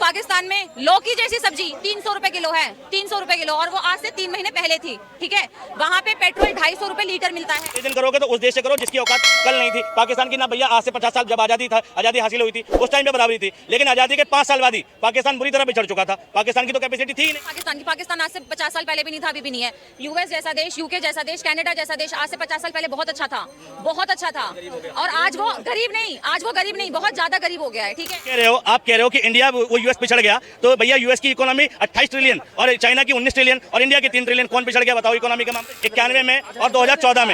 पाकिस्तान में लौकी जैसी सब्जी 300 रुपए किलो है, 300 रुपए किलो, और वो आज से 3 महीने पहले थी। ठीक है, वहाँ पे पेट्रोल 250 रुपए लीटर मिलता है। दिन करोगे तो उस देश से करो जिसकी औकात कल नहीं थी। पाकिस्तान की ना भैया आज से 50 साल जब आजादी हासिल हुई थी उस टाइम पे बराबरी थी, लेकिन आजादी के 5 साल बाद ही पाकिस्तान बुरी तरह बिछड़ चुका था। पाकिस्तान की तो कैपेसिटी थी ही नहीं। पाकिस्तान आज से 50 साल पहले भी नहीं था, अभी भी नहीं है। यूएस जैसा देश, यूके जैसा देश, कनाडा जैसा देश आज से 50 साल पहले बहुत अच्छा था, बहुत अच्छा था। और आज वो गरीब नहीं, बहुत ज्यादा गरीब हो गया है। ठीक है, आप कह रहे हो कि इंडिया वो यूएस पिछड़ गया, तो भैया यूएस की इकोनॉमी 28 ट्रिलियन और चाइना की 19 ट्रिलियन और इंडिया की 3 ट्रिलियन, कौन पिछड़ गया बताओ इकोनॉमी के मामले? 91 में और 2014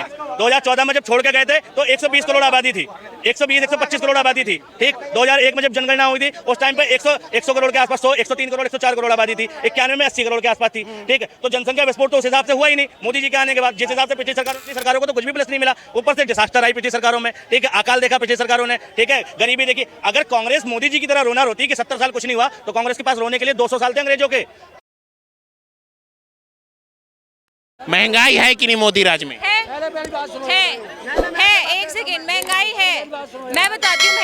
में जब छोड़ के गए थे तो 120 करोड़ आबादी थी, 125 करोड़ आबादी थी। ठीक, 2001 में जब जनगणना हुई थी उस टाइम पे 100 करोड़ के आसपास, 103 करोड़ 104 करोड़ आबादी थी। 91 में 80 करोड़ के आसपास थी। ठीक है, तो जनसंख्या विस्फोट तो उस हिसाब से हुआ ही नहीं मोदी जी के आने के बाद। जिस हिसाब से पिछली सरकारों को तो कुछ भी प्लस नहीं मिला, ऊपर से डिजास्टर आई पिछली सरकारों में। ठीक है, अकाल देखा पिछली सरकारों ने। ठीक है, गरीबी देखी। अगर कांग्रेस मोदी जी की तरह रोना रोती कि 70 साल कुछ नहीं हुआ, तो कांग्रेस के पास रोने के लिए 200 साल थे अंग्रेजों के। महंगाई है कि नहीं मोदी राज में? है, एक सेकेंड, महंगाई है, मैं बताती हूँ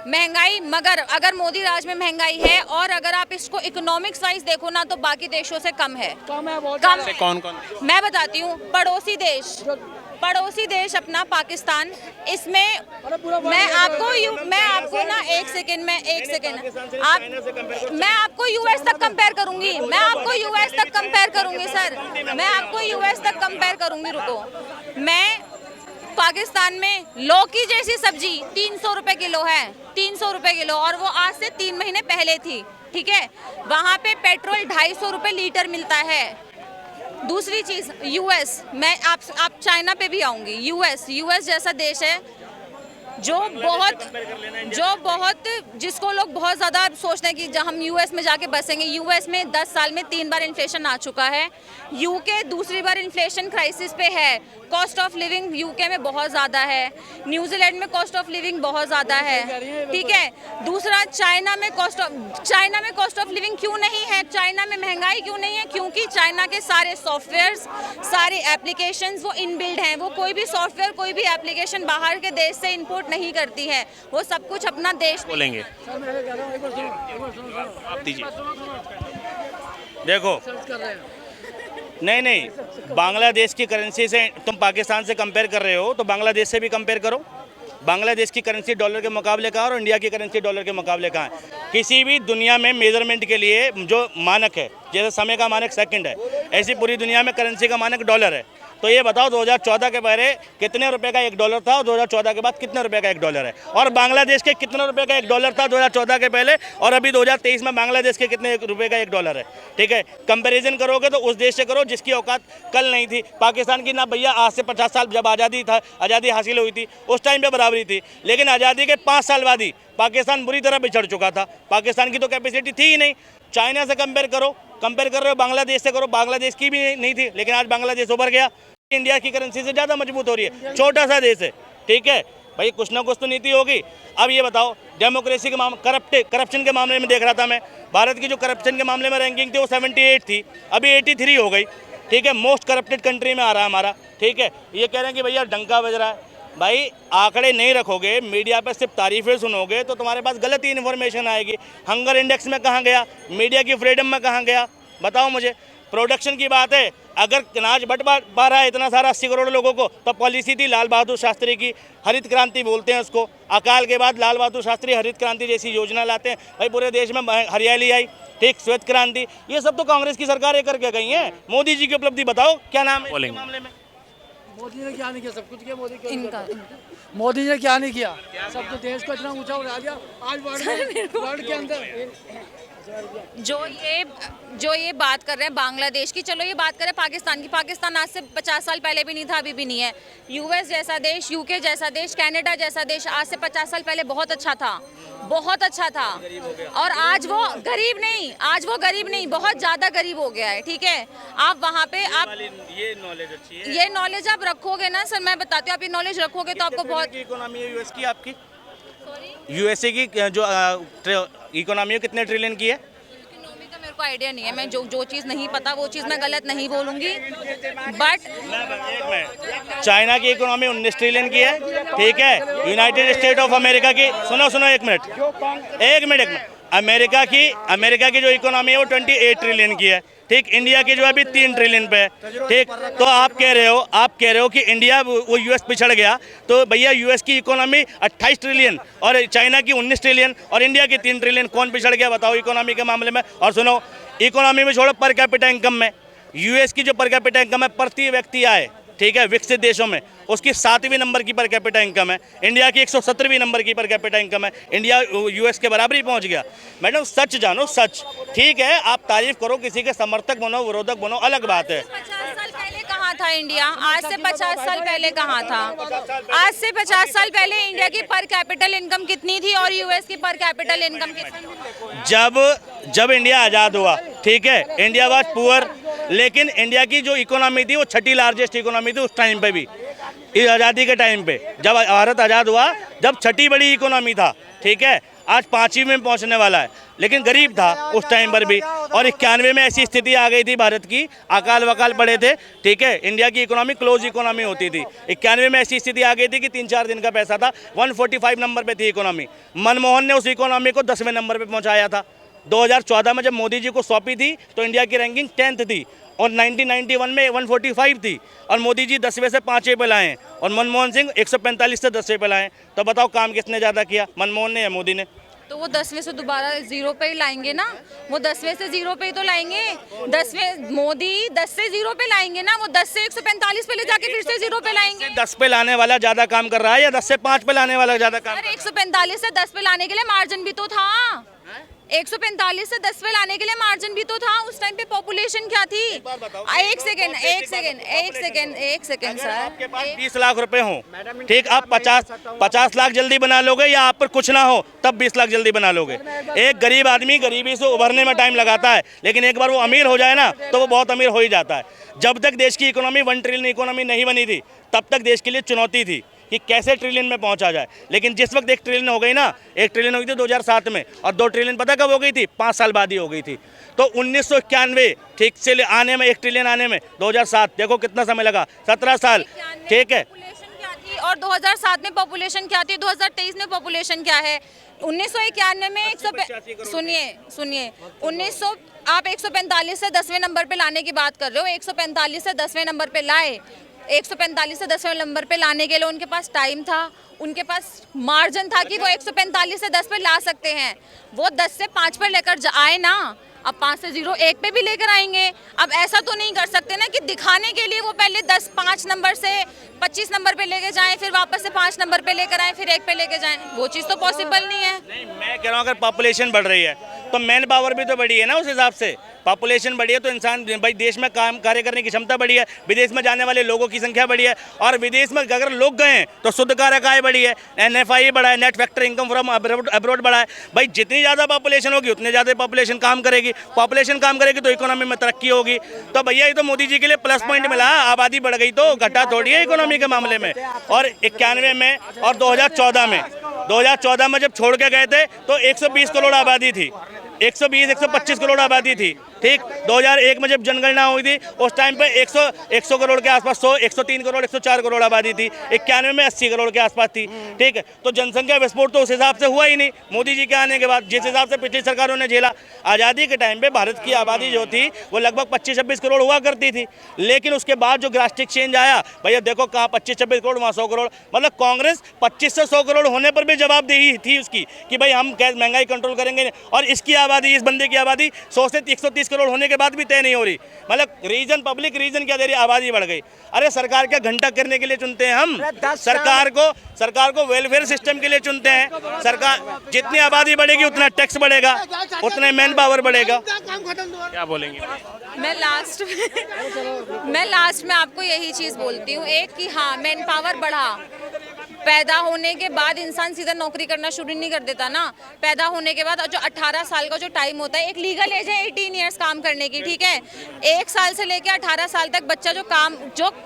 महंगाई, मगर अगर मोदी राज में महंगाई है और अगर आप इसको इकोनॉमिक वाइज देखो ना तो बाकी देशों से कम है। कम से कौन? मैं बताती हूँ, पड़ोसी देश अपना पाकिस्तान, इसमें मैं आपको ना एक सेकेंड मैं आपको यूएस तक कंपेयर करूंगी, सर, मैं आपको यूएस तक कंपेयर करूंगी। रुको, मैं पाकिस्तान में लौकी जैसी सब्जी 300 रुपए किलो है, 300 रुपए किलो, और वो आज से 3 महीने पहले थी। ठीक है, वहाँ पे पेट्रोल 250 रुपए लीटर मिलता है। दूसरी चीज, यूएस, मैं आप चाइना पे भी आऊंगी। यूएस जैसा देश है जो बहुत जिसको लोग बहुत ज़्यादा सोचते हैं कि जब हम यूएस में जाके बसेंगे। यूएस में 10 साल में 3 बार इन्फ्लेशन आ चुका है। यूके दूसरी बार इन्फ्लेशन क्राइसिस पे है। कॉस्ट ऑफ लिविंग यूके में बहुत ज़्यादा है। न्यूजीलैंड में कॉस्ट ऑफ लिविंग बहुत ज़्यादा है। ठीक है, दूसरा चाइना में कॉस्ट ऑफ लिविंग क्यों नहीं है, चाइना में महंगाई क्यों नहीं है? क्योंकि चाइना के सारे सॉफ्टवेयर्स, सारे एप्लीकेशंस वो इनबिल्ड हैं। वो कोई भी सॉफ्टवेयर, कोई भी एप्लीकेशन बाहर के देश से इंपोर्ट नहीं करती है, वो सब कुछ अपना देश बोलेंगे। आप दीजिए। देखो, नहीं, बांग्लादेश की करेंसी से तुम पाकिस्तान से कंपेयर कर रहे हो तो बांग्लादेश से भी कंपेयर करो। बांग्लादेश की करेंसी डॉलर के मुकाबले कहाँ और इंडिया की करेंसी डॉलर के मुकाबले कहाँ है? किसी भी दुनिया में मेजरमेंट के लिए जो मानक है, जैसे समय का मानक सेकंड है, ऐसी पूरी दुनिया में करेंसी का मानक डॉलर है। तो ये बताओ 2014 के पहले कितने रुपए का $1 था और 2014 के बाद कितने रुपए का $1 है? और बांग्लादेश के कितने रुपए का $1 था 2014 के पहले, और अभी 2023 में बांग्लादेश के कितने रुपए का $1 है? ठीक है, कंपैरिजन करोगे तो उस देश से करो जिसकी औकात कल नहीं थी। पाकिस्तान की ना भैया आज से 50 साल जब आज़ादी हासिल हुई थी उस टाइम पे बराबरी थी, लेकिन आज़ादी के 5 साल बाद ही पाकिस्तान बुरी तरह बिछड़ चुका था। पाकिस्तान की तो कैपेसिटी थी ही नहीं। चाइना से कंपेयर कर रहे हो, बांग्लादेश से करो, बांग्लादेश की भी नहीं थी, लेकिन आज बांग्लादेश उभर गया। इंडिया की करेंसी से ज़्यादा मजबूत हो रही है, छोटा सा देश है। ठीक है भाई, कुछ ना कुछ तो नीति होगी। अब ये बताओ, डेमोक्रेसी के मामले, करप्शन के मामले में देख रहा था मैं, भारत की जो करप्शन के मामले में रैंकिंग थी वो 78 थी, अभी 83 हो गई। ठीक है, मोस्ट करप्टेड कंट्री में आ रहा है हमारा। ठीक है, ये कह रहे हैं कि भैया डंका बज रहा है। भाई आंकड़े नहीं रखोगे, मीडिया पे सिर्फ तारीफें सुनोगे तो तुम्हारे पास गलत ही इन्फॉर्मेशन आएगी। हंगर इंडेक्स में कहाँ गया, मीडिया की फ्रीडम में कहाँ गया, बताओ मुझे। प्रोडक्शन की बात है, अगर अनाज बट पा रहा है इतना सारा 80 करोड़ लोगों को, तो पॉलिसी थी लाल बहादुर शास्त्री की, हरित क्रांति बोलते हैं उसको। अकाल के बाद लाल बहादुर शास्त्री हरित क्रांति जैसी योजना लाते हैं। भाई पूरे देश में हरियाली आई, ठीक, श्वेत क्रांति, ये सब तो कांग्रेस की सरकारें करके गई हैं। मोदी जी की उपलब्धि बताओ, क्या नाम है इस मामले में? मोदी ने क्या नहीं किया, सब कुछ किया मोदी ने क्या नहीं किया, सब तो देश को इतना ऊंचा उठा दिया आज वर्ल्ड के अंदर। जो ये बात कर रहे हैं बांग्लादेश की, चलो ये बात करें पाकिस्तान की। पाकिस्तान आज से 50 साल पहले भी नहीं था, अभी भी नहीं है। यूएस जैसा देश, यूके जैसा देश, कनाडा जैसा देश आज से 50 साल पहले बहुत अच्छा था, बहुत अच्छा था। और आज वो गरीब नहीं, बहुत ज़्यादा गरीब हो गया है। ठीक है, आप वहाँ पे ये नॉलेज आप रखोगे ना सर, मैं बताती हूँ, आप ये नॉलेज रखोगे तो आपको बहुत। इकोनॉमी है यूएस की, आपकी यूएसए की जो इकोनॉमी है कितने ट्रिलियन की है? इकोनॉमी का मेरे को आइडिया नहीं है, मैं जो चीज़ नहीं पता वो चीज़ मैं गलत नहीं बोलूँगी। बट चाइना की इकोनॉमी 19 ट्रिलियन की है। ठीक है, यूनाइटेड स्टेट ऑफ अमेरिका की, सुनो एक मिनट, अमेरिका की जो इकोनॉमी है वो 28 ट्रिलियन की है, ठीक। इंडिया की जो है अभी 3 ट्रिलियन पे है, ठीक। तो आप कह रहे हो कि इंडिया वो यूएस पिछड़ गया, तो भैया यूएस की इकोनॉमी 28 ट्रिलियन और चाइना की 19 ट्रिलियन और इंडिया की 3 ट्रिलियन, कौन पिछड़ गया बताओ इकोनॉमी के मामले में। और सुनो, इकोनॉमी में छोड़ो, पर कैपिटा इनकम में यूएस की जो पर कैपिटा इनकम है प्रति व्यक्ति आए, ठीक है, विकसित देशों में उसकी 7वीं नंबर की पर कैपिटा इनकम है, इंडिया की 117वीं नंबर की पर कैपिटा इनकम है, इंडिया यूएस के बराबर ही पहुंच गया। मैडम सच जानो, सच। ठीक है, आप तारीफ करो, किसी के समर्थक बनो, विरोधक बनो, अलग बात है। 50 साल पहले कहाँ था इंडिया? आज से 50 साल पहले कहाँ था? आज से 50 साल पहले इंडिया की पर कैपिटल इनकम कितनी थी और यूएस की पर कैपिटल इनकम कितनी थी? जब इंडिया आज़ाद हुआ, ठीक है, इंडिया वाज पुअर, लेकिन इंडिया की जो इकोनॉमी थी वो 6ठी लार्जेस्ट इकोनॉमी थी उस टाइम पे भी, इस आज़ादी के टाइम पे। जब भारत आज़ाद हुआ, जब 6ठी बड़ी इकोनॉमी था, ठीक है, आज 5वीं में पहुंचने वाला है, लेकिन गरीब था उस टाइम पर भी। और 91 में ऐसी स्थिति आ गई थी भारत की, अकाल वकाल पड़े थे, ठीक है, इंडिया की इकोनॉमी क्लोज इकोनॉमी होती थी। 91 में ऐसी स्थिति आ गई थी कि 3-4 दिन का पैसा था, 145 नंबर पे थी इकोनॉमी। मनमोहन ने उस इकोनॉमी को 10वें नंबर पे पहुंचाया था। 2014 में जब मोदी जी को सौंपी थी तो इंडिया की रैंकिंग 10th थी और 1991 में 145 थी और मोदी जी 10वें से 5वें पे लाए और मनमोहन सिंह 145 से 10वें पे लाए। तो बताओ काम किसने ज़्यादा किया, मनमोहन ने या मोदी ने? तो वो 10वें से दोबारा 0 पे ही लाएंगे ना, वो 10वें से 0 पे ही तो लाएंगे। 10वें मोदी 10 से 0 पे लाएंगे ना, वो 10 से 145 पे ले जाके फिर से 0 पे लाएंगे। 10 पे लाने वाला ज़्यादा काम कर रहा है या 10 से 5 पे लाने वाला ज़्यादा काम? अरे 145 से 10 पे लाने के लिए मार्जिन भी तो था, 145 से 10 पे लाने के लिए मार्जिन भी तो था। उस टाइम पे पॉपुलेशन क्या थी? एक सेकेंड सर, आपके पास 20 लाख रुपए हो, ठीक, आप 50 लाख जल्दी बना लोगे या आप पर कुछ ना हो तब 20 लाख जल्दी बना लोगे? एक गरीब आदमी गरीबी से उभरने में टाइम लगाता है, लेकिन एक बार वो अमीर हो जाए ना तो वो बहुत अमीर हो ही जाता है। जब तक देश की इकोनॉमी 1 ट्रिलियन इकोनॉमी नहीं बनी थी तब तक देश के लिए चुनौती थथी कि कैसे ट्रिलियन में पहुंचा जाए। लेकिन जिस वक्त 1 ट्रिलियन हो गई ना, 1 ट्रिलियन हो गई थी 2007 में और 2 ट्रिलियन पता कब हो गई थी? 5 साल बाद ही हो गई थी। तो 1991 ठीक से आने में 1 ट्रिलियन आने में 2007, देखो कितना समय लगा, 17 साल, ठीक है। और 2007 में पॉपुलेशन क्या थी, 2023 में पॉपुलेशन क्या है? 1991 में 1900 आप 145 से 10वें नंबर पे लाने की बात कर रहे हो। 145 से 10वें नंबर पे लाए, 145 से 10वें नंबर पे लाने के लिए उनके पास टाइम था, उनके पास मार्जिन था कि वो 145 से 10 पे ला सकते हैं। वो 10 से 5 पर लेकर आए ना, अब 5 से 0 1 पे भी लेकर आएंगे। अब ऐसा तो नहीं कर सकते ना कि दिखाने के लिए वो पहले 5 नंबर से 25 नंबर पे लेके जाएं, फिर वापस से 5 नंबर पे लेकर आएं, फिर 1 पे लेके जाएं। वो चीज़ तो पॉसिबल नहीं है। नहीं, मैं कह रहा हूँ अगर पॉपुलेशन बढ़ रही है तो मैन पावर भी तो बढ़ी है ना, उस हिसाब से पॉपुलेशन बढ़ी है तो इंसान भाई देश में काम कार्य करने की क्षमता बढ़ी है, विदेश में जाने वाले लोगों की संख्या बढ़ी है और विदेश में अगर लोग गए हैं तो शुद्ध कारक आय बढ़ी है, NFI बढ़ा है, net factor income from abroad बढ़ा है। भाई जितनी ज़्यादा पॉपुलेशन होगी उतनी ज़्यादा पॉपुलेशन काम करेगी, पॉपुलेशन काम करेगी तो इकोनॉमी में तरक्की होगी। तो भैया ये तो मोदी जी के लिए प्लस पॉइंट मिला, आबादी बढ़ गई तो घटा थोड़ी है इकोनॉमी के मामले में। और 91 में और 2014 में जब छोड़ के गए थे तो 120 करोड़ आबादी थी, 120-125 करोड़ आबादी थी, ठीक। 2001 में जब जनगणना हुई थी उस टाइम पे 100 करोड़ के आसपास, 103 करोड़ 104 करोड़ आबादी थी। 91 में 80 करोड़ के आसपास थी, ठीक है। तो जनसंख्या विस्फोट तो उस हिसाब से हुआ ही नहीं मोदी जी के आने के बाद, जिस हिसाब से पिछली सरकारों ने झेला। आज़ादी के टाइम पे भारत की आबादी जो थी वो लगभग 25-26 करोड़ हुआ करती थी, लेकिन उसके बाद जो ड्रास्टिक चेंज आया, भैया देखो कहाँ 25-26 करोड़, वहाँ 100 करोड़। मतलब कांग्रेस 25 से 100 करोड़ होने पर भी जवाबदेही थी उसकी कि भाई हम महंगाई कंट्रोल करेंगे, और इसकी आबादी, इस बंदे की आबादी 100 से 130 करोड़ होने के बाद भी तय नहीं हो रही। मतलब रीजन, पब्लिक रीजन क्या दे रही, आबादी बढ़ गई। अरे सरकार क्या घंटा करने के लिए चुनते हैं हम? सरकार को वेलफेयर सिस्टम के लिए चुनते हैं। सरकार जितनी आबादी बढ़ेगी उतना टैक्स बढ़ेगा, उतना मैन पावर बढ़ेगा। क्या बोलेंगे? मैं लास्ट में आपको यही चीज़ बोलती हूँ, एक कि हाँ मैन पावर बढ़ा। पैदा होने के बाद इंसान सीधा नौकरी करना शुरू नहीं कर देता ना। पैदा होने के बाद जो 18 साल का जो टाइम होता है, एक लीगल एज है 18 ईयर्स काम करने की, ठीक है। 1 साल से लेकर 18 साल तक बच्चा जो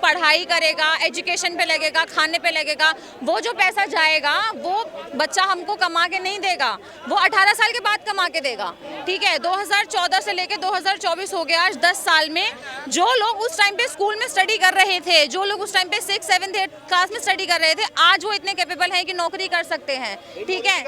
पढ़ाई करेगा, एजुकेशन पे लगेगा, खाने पे लगेगा, वो जो पैसा जाएगा वो बच्चा हमको कमा के नहीं देगा, वो 18 साल के बाद कमा के देगा। ठीक है, 2014 से लेके 2024 हो गया, आज 10 साल में जो लोग उस टाइम पे स्कूल में स्टडी कर रहे थे, जो लोग उस टाइम पे 6, 7, 8 क्लास में स्टडी कर रहे थे, आज वो इतने कैपेबल हैं कि नौकरी कर सकते हैं। ठीक है,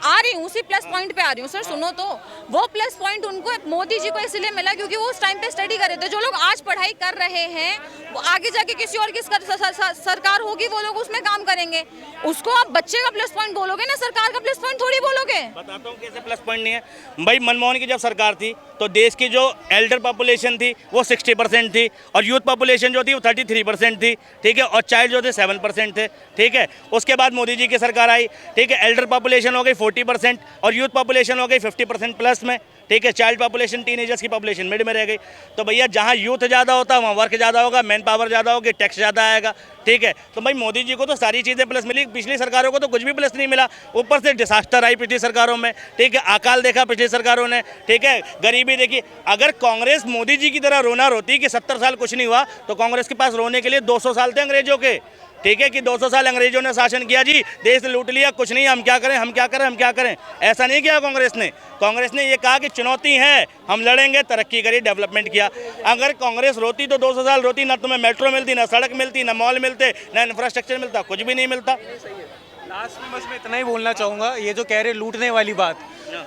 आ रही हूँ, उसी प्लस पॉइंट पे आ रही हूँ सर, सुनो तो। वो प्लस पॉइंट उनको मोदी जी को इसलिए मिला क्योंकि वो उस टाइम पे स्टडी कर रहे थे। जो लोग आज पढ़ाई कर रहे हैं वो आगे जाके किसी और की सरकार होगी, वो लोग उसमें काम करेंगे। उसको आप बच्चे का प्लस पॉइंट बोलोगे ना, सरकार का प्लस पॉइंट थोड़ी बोलोगे। बताता हूँ कैसे प्लस पॉइंट नहीं है भाई। मनमोहन की जब सरकार थी तो देश की जो एल्डर पॉपुलेशन थी वो 60% थी और यूथ पॉपुलेशन जो थी वो 33% थी। ठीक है, और चाइल्ड जो थे 7% थे। ठीक है, उसके बाद मोदी जी की सरकार आई। ठीक है, एल्डर पॉपुलेशन हो गई 40% और यूथ पॉपुलेशन हो गई 50% प्लस में। ठीक है, चाइल्ड पॉपुलेशन, टीनेजर्स की पॉपुलेशन मिड में रह गई। तो भैया जहाँ यूथ ज़्यादा होता है वहाँ वर्क ज़्यादा होगा, मैन पावर ज़्यादा होगी, टैक्स ज़्यादा आएगा। ठीक है, तो भाई मोदी जी को तो सारी चीज़ें प्लस मिली, पिछली सरकारों को तो कुछ भी प्लस नहीं मिला। ऊपर से डिसास्टर आई पिछली सरकारों में। ठीक है, अकाल देखा पिछली सरकारों ने। ठीक है, गरीबी देखी। अगर कांग्रेस मोदी जी की तरह रोना रोती कि 70 साल कुछ नहीं हुआ, तो कांग्रेस के पास रोने के लिए 200 साल थे अंग्रेजों के। ठीक है, कि 200 साल अंग्रेजों ने शासन किया जी, देश लूट लिया, कुछ नहीं, हम क्या करें, हम क्या करें, हम क्या करें। ऐसा नहीं किया कांग्रेस ने। कांग्रेस ने ये कहा कि चुनौती है, हम लड़ेंगे, तरक्की करी, डेवलपमेंट किया। अगर कांग्रेस रोती तो 200 साल रोती, ना तुम्हें मेट्रो मिलती, ना सड़क मिलती, ना मॉल मिलते, ना इंफ्रास्ट्रक्चर मिलता, कुछ भी नहीं मिलता। लास्ट में बस मैं इतना ही बोलना चाहूँगा, ये जो कह रहे लूटने वाली बात,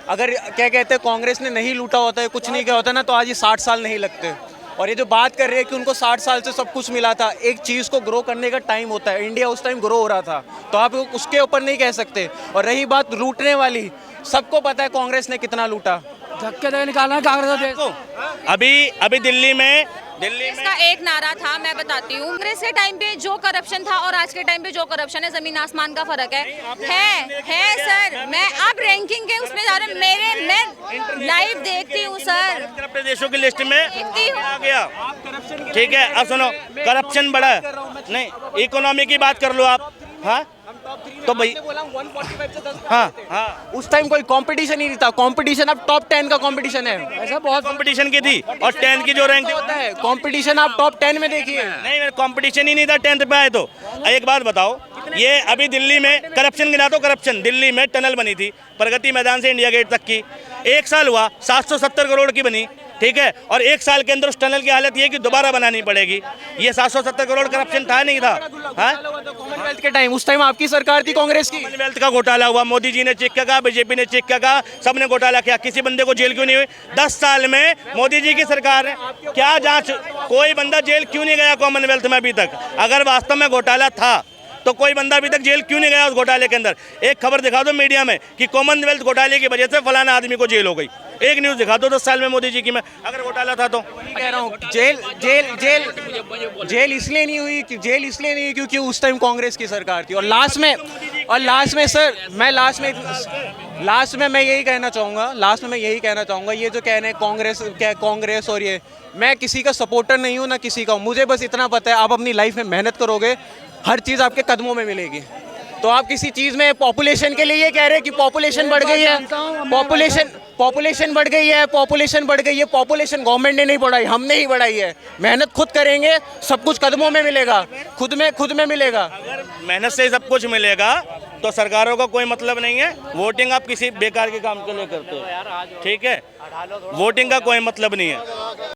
अगर क्या कहते हैं कांग्रेस ने नहीं लूटा होता है, कुछ नहीं किया होता ना, तो आज ये 60 साल नहीं लगते। और ये जो बात कर रहे हैं कि उनको 60 साल से सब कुछ मिला था, एक चीज़ को ग्रो करने का टाइम होता है। इंडिया उस टाइम ग्रो हो रहा था, तो आप उसके ऊपर नहीं कह सकते। और रही बात लूटने वाली, सबको पता है कांग्रेस ने कितना लूटा। धक्के धक्के निकालना है कांग्रेस देश को। अभी दिल्ली में इसका एक नारा था, मैं बताती हूँ। कांग्रेस के टाइम पे जो करप्शन था और आज के टाइम पे जो करप्शन है, जमीन आसमान का फर्क है सर। मैं अब रैंकिंग के उसमें जा रहे, मैं लाइव देखती हूँ सर। देशों की लिस्ट में आ गया। ठीक है, अब सुनो, करप्शन बढ़ा है नहीं, इकोनॉमी की बात कर लो आप। हाँ, तो भाई हाँ, उस टाइम कोई कंपटीशन ही नहीं था। कंपटीशन अब टॉप 10 का कंपटीशन है। ऐसा बहुत कंपटीशन की थी और 10 की जो रैंक होता है कंपटीशन, आप टॉप 10 में देखिए। नहीं, कंपटीशन ही नहीं था 10th पे आए तो। एक बात बताओ, ये अभी दिल्ली में करप्शन गिना तो करप्शन, दिल्ली में टनल बनी थी प्रगति मैदान से इंडिया गेट तक की, 1 साल हुआ, 770 करोड़ की बनी। ठीक है, और 1 साल के अंदर उस टनल की हालत ये है कि दोबारा बनानी पड़ेगी। ये 770 करोड़ करप्शन था नहीं था। कॉमनवेल्थ के टाइम, उस टाइम आपकी सरकार थी कांग्रेस की। कॉमनवेल्थ का घोटाला हुआ, मोदी जी ने चेक किया, बीजेपी ने चेक किया, सबने घोटाला किया, किसी बंदे को जेल क्यों नहीं हुई? 10 साल में मोदी जी की सरकार है, क्या जांच, कोई बंदा जेल क्यों नहीं गया कॉमनवेल्थ में अभी तक? अगर वास्तव में घोटाला था तो कोई बंदा अभी तक जेल क्यों नहीं गया उस घोटाले के अंदर? एक खबर दिखा दो मीडिया में कि कॉमनवेल्थ घोटाले की वजह से फलाना आदमी को जेल हो गई। एक न्यूज़ दिखा दो 10 साल में मोदी जी की में, अगर घोटाला था तो। कह रहा हूँ जेल इसलिए नहीं हुई क्योंकि उस टाइम कांग्रेस की सरकार थी। और लास्ट में सर, मैं लास्ट में मैं यही कहना चाहूँगा, ये जो कह रहे हैं कांग्रेस और ये, मैं किसी का सपोर्टर नहीं हूँ ना किसी का हूँ। मुझे बस इतना पता है, आप अपनी लाइफ में मेहनत करोगे, हर चीज़ आपके कदमों में मिलेगी। तो आप किसी चीज़ में पॉपुलेशन के लिए ये कह रहे हैं कि पॉपुलेशन बढ़ गई है, पॉपुलेशन बढ़ गई है, पॉपुलेशन गवर्नमेंट ने नहीं बढ़ाई, हमने ही बढ़ाई है। मेहनत खुद करेंगे, सब कुछ कदमों में मिलेगा, खुद में मिलेगा। अगर मेहनत से सब कुछ मिलेगा तो सरकारों का कोई मतलब नहीं है। वोटिंग आप किसी बेकार के काम के लिए करते हो। ठीक है, वोटिंग का कोई मतलब नहीं है।